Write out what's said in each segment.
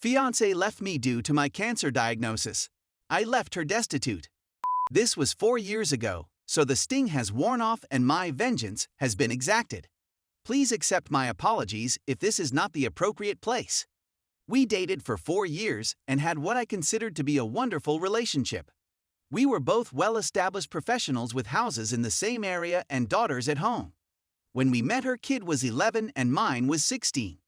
Fiance left me due to my cancer diagnosis. I left her destitute. This was 4 years ago, so the sting has worn off and my vengeance has been exacted. Please accept my apologies if this is not the appropriate place. We dated for 4 years and had what I considered to be a wonderful relationship. We were both well-established professionals with houses in the same area and daughters at home. When we met, her kid was 11 and mine was 16.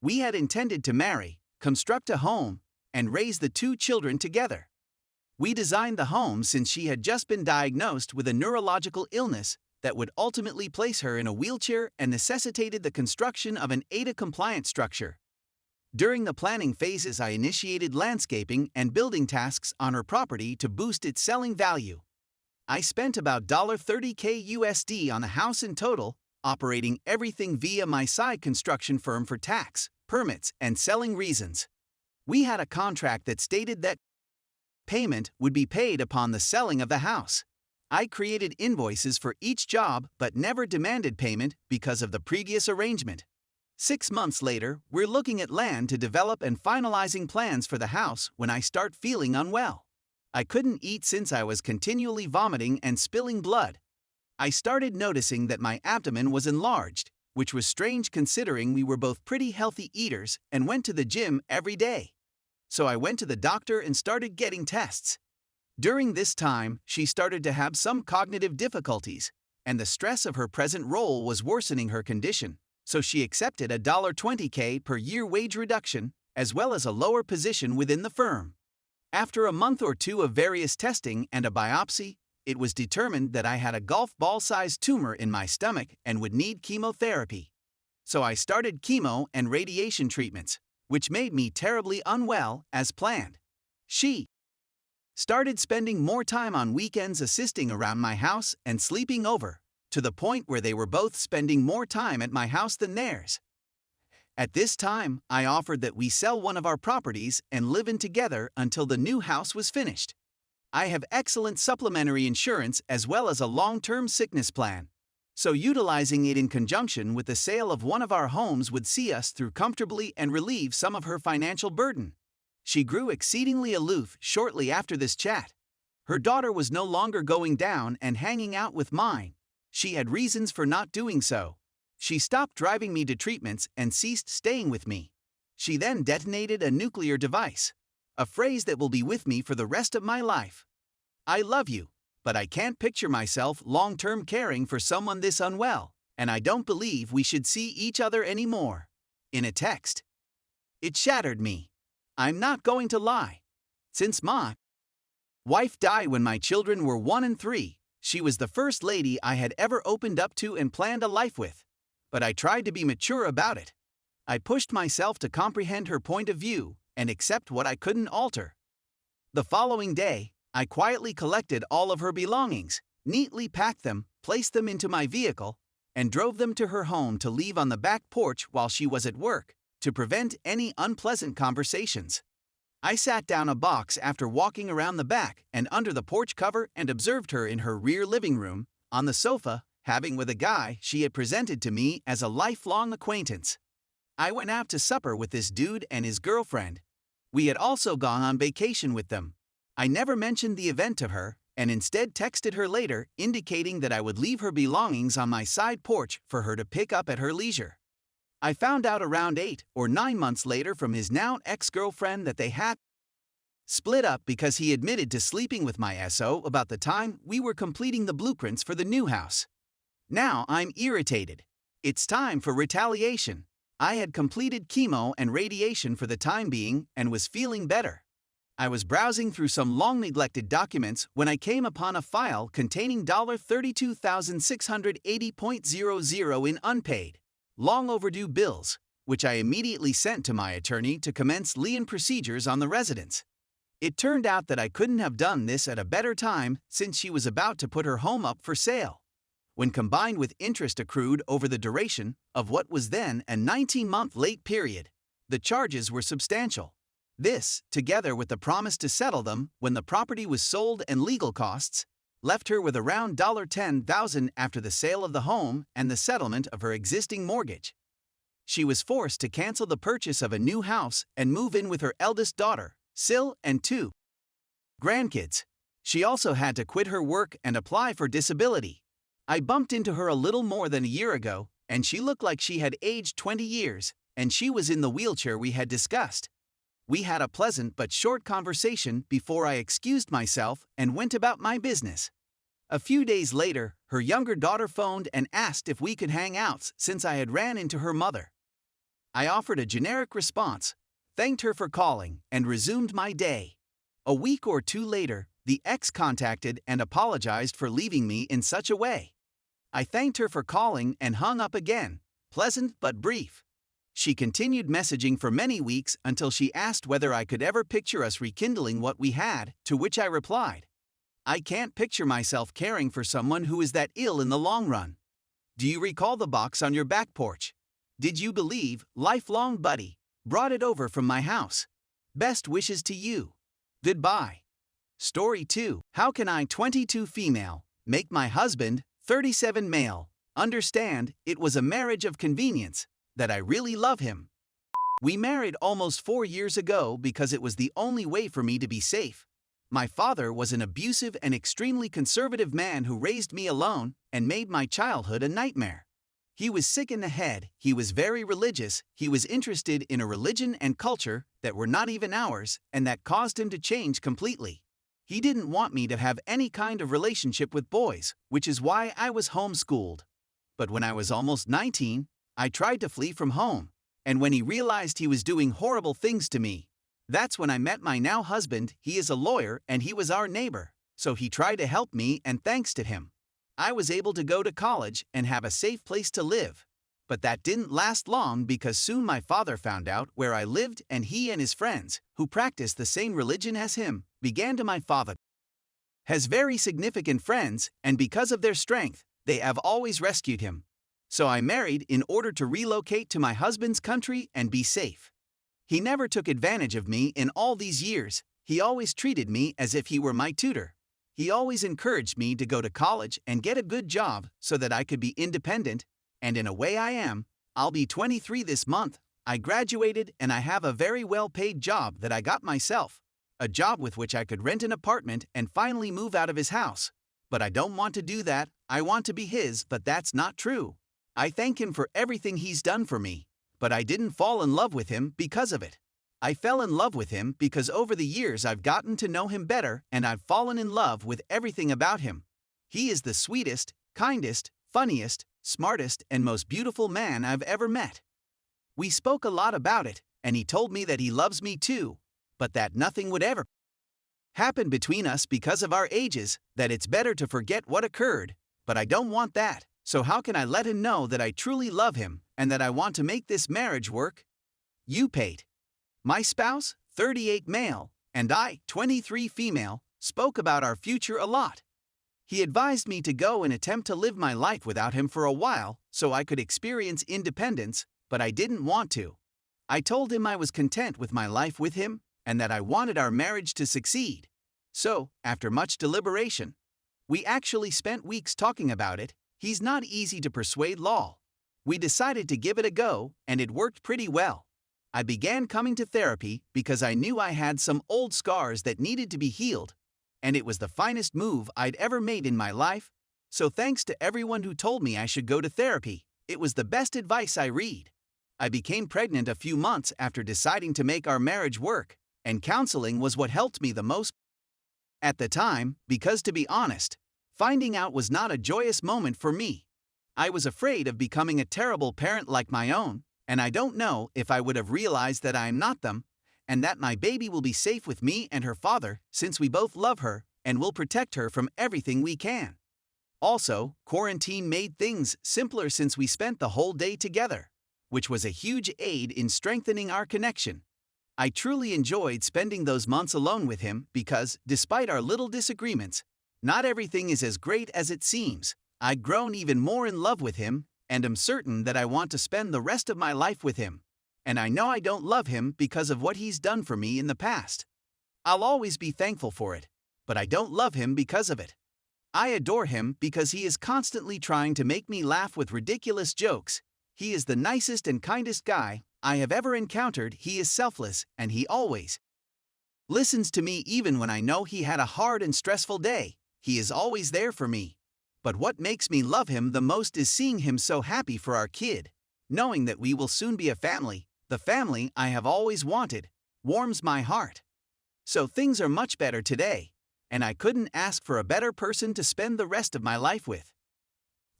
We had intended to marry, construct a home, and raise the 2 children together. We designed the home since she had just been diagnosed with a neurological illness that would ultimately place her in a wheelchair and necessitated the construction of an AITA-compliant structure. During the planning phases, I initiated landscaping and building tasks on her property to boost its selling value. I spent about $30K USD on the house in total, operating everything via my side construction firm for tax, permits, and selling reasons. We had a contract that stated that payment would be paid upon the selling of the house. I created invoices for each job but never demanded payment because of the previous arrangement. 6 months later, we're looking at land to develop and finalizing plans for the house when I start feeling unwell. I couldn't eat since I was continually vomiting and spilling blood. I started noticing that my abdomen was enlarged, which was strange considering we were both pretty healthy eaters and went to the gym every day. So I went to the doctor and started getting tests. During this time, she started to have some cognitive difficulties, and the stress of her present role was worsening her condition, so she accepted a $20K per year wage reduction, as well as a lower position within the firm. After a month or 2 of various testing and a biopsy, it was determined that I had a golf ball-sized tumor in my stomach and would need chemotherapy. So I started chemo and radiation treatments, which made me terribly unwell as planned. She started spending more time on weekends assisting around my house and sleeping over, to the point where they were both spending more time at my house than theirs. At this time, I offered that we sell one of our properties and live in together until the new house was finished. I have excellent supplementary insurance as well as a long-term sickness plan, so utilizing it in conjunction with the sale of one of our homes would see us through comfortably and relieve some of her financial burden. She grew exceedingly aloof shortly after this chat. Her daughter was no longer going down and hanging out with mine. She had reasons for not doing so. She stopped driving me to treatments and ceased staying with me. She then detonated a nuclear device, a phrase that will be with me for the rest of my life. I love you, but I can't picture myself long-term caring for someone this unwell, and I don't believe we should see each other anymore. In a text. It shattered me. I'm not going to lie. Since my wife died when my children were 1 and 3, she was the first lady I had ever opened up to and planned a life with. But I tried to be mature about it. I pushed myself to comprehend her point of view and accept what I couldn't alter. The following day, I quietly collected all of her belongings, neatly packed them, placed them into my vehicle, and drove them to her home to leave on the back porch while she was at work, to prevent any unpleasant conversations. I sat down a box after walking around the back and under the porch cover and observed her in her rear living room, on the sofa, having with a guy she had presented to me as a lifelong acquaintance. I went out to supper with this dude and his girlfriend. We had also gone on vacation with them. I never mentioned the event to her, and instead texted her later indicating that I would leave her belongings on my side porch for her to pick up at her leisure. I found out around 8 or 9 months later from his now ex-girlfriend that they had split up because he admitted to sleeping with my SO about the time we were completing the blueprints for the new house. Now I'm irritated. It's time for retaliation. I had completed chemo and radiation for the time being and was feeling better. I was browsing through some long-neglected documents when I came upon a file containing $32,680.00 in unpaid, long overdue bills, which I immediately sent to my attorney to commence lien procedures on the residence. It turned out that I couldn't have done this at a better time since she was about to put her home up for sale. When combined with interest accrued over the duration of what was then a 19-month late period, the charges were substantial. This, together with the promise to settle them when the property was sold and legal costs, left her with around $10,000 after the sale of the home and the settlement of her existing mortgage. she was forced to cancel the purchase of a new house and move in with her eldest daughter, Sil, and 2 grandkids. She also had to quit her work and apply for disability. I bumped into her a little more than a year ago, and she looked like she had aged 20 years, and she was in the wheelchair we had discussed. We had a pleasant but short conversation before I excused myself and went about my business. A few days later, her younger daughter phoned and asked if we could hang out since I had ran into her mother. I offered a generic response, thanked her for calling, and resumed my day. A week or two later, the ex contacted and apologized for leaving me in such a way. I thanked her for calling and hung up again, pleasant but brief. She continued messaging for many weeks until she asked whether I could ever picture us rekindling what we had, to which I replied, I can't picture myself caring for someone who is that ill in the long run. Do you recall the box on your back porch? Did you believe, lifelong buddy, brought it over from my house? Best wishes to you. Goodbye. Story 2. How can I, 22 female, make my husband, 37 male, understand it was a marriage of convenience, that I really love him? We married almost 4 years ago because it was the only way for me to be safe. My father was an abusive and extremely conservative man who raised me alone and made my childhood a nightmare. He was sick in the head, he was very religious, he was interested in a religion and culture that were not even ours, and that caused him to change completely. He didn't want me to have any kind of relationship with boys, which is why I was homeschooled. But when I was almost 19, I tried to flee from home, and when he realized he was doing horrible things to me, that's when I met my now husband. He is a lawyer and he was our neighbor, so he tried to help me, and thanks to him, I was able to go to college and have a safe place to live. But that didn't last long because soon my father found out where I lived, and he and his friends, who practiced the same religion as him, began to. My father has very significant friends, and because of their strength, they have always rescued him. So I married in order to relocate to my husband's country and be safe. He never took advantage of me in all these years. He always treated me as if he were my tutor. He always encouraged me to go to college and get a good job so that I could be independent, and in a way I am. I'll be 23 this month. I graduated and I have a very well-paid job that I got myself. A job with which I could rent an apartment and finally move out of his house. But I don't want to do that. I want to be his, but that's not true. I thank him for everything he's done for me, but I didn't fall in love with him because of it. I fell in love with him because over the years I've gotten to know him better and I've fallen in love with everything about him. He is the sweetest, kindest, funniest, smartest, and most beautiful man I've ever met. We spoke a lot about it, and he told me that he loves me too, but that nothing would ever happen between us because of our ages, that it's better to forget what occurred, but I don't want that. So how can I let him know that I truly love him and that I want to make this marriage work? You paid. My spouse, 38 male, and I, 23 female, spoke about our future a lot. He advised me to go and attempt to live my life without him for a while so I could experience independence, but I didn't want to. I told him I was content with my life with him and that I wanted our marriage to succeed. So, after much deliberation, we actually spent weeks talking about it. He's not easy to persuade, lol. We decided to give it a go, and it worked pretty well. I began coming to therapy because I knew I had some old scars that needed to be healed, and it was the finest move I'd ever made in my life. So thanks to everyone who told me I should go to therapy. It was the best advice I read. I became pregnant a few months after deciding to make our marriage work, and counseling was what helped me the most at the time, because to be honest, finding out was not a joyous moment for me. I was afraid of becoming a terrible parent like my own, and I don't know if I would have realized that I am not them, and that my baby will be safe with me and her father since we both love her and will protect her from everything we can. Also, quarantine made things simpler since we spent the whole day together, which was a huge aid in strengthening our connection. I truly enjoyed spending those months alone with him because, despite our little disagreements, not everything is as great as it seems. I've grown even more in love with him, and am certain that I want to spend the rest of my life with him. And I know I don't love him because of what he's done for me in the past. I'll always be thankful for it, but I don't love him because of it. I adore him because he is constantly trying to make me laugh with ridiculous jokes. He is the nicest and kindest guy I have ever encountered. He is selfless, and he always listens to me even when I know he had a hard and stressful day. He is always there for me. But what makes me love him the most is seeing him so happy for our kid. Knowing that we will soon be a family, the family I have always wanted, warms my heart. So things are much better today, and I couldn't ask for a better person to spend the rest of my life with.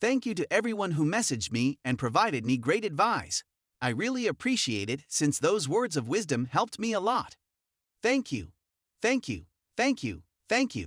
Thank you to everyone who messaged me and provided me great advice. I really appreciate it since those words of wisdom helped me a lot. Thank you. Thank you. Thank you. Thank you.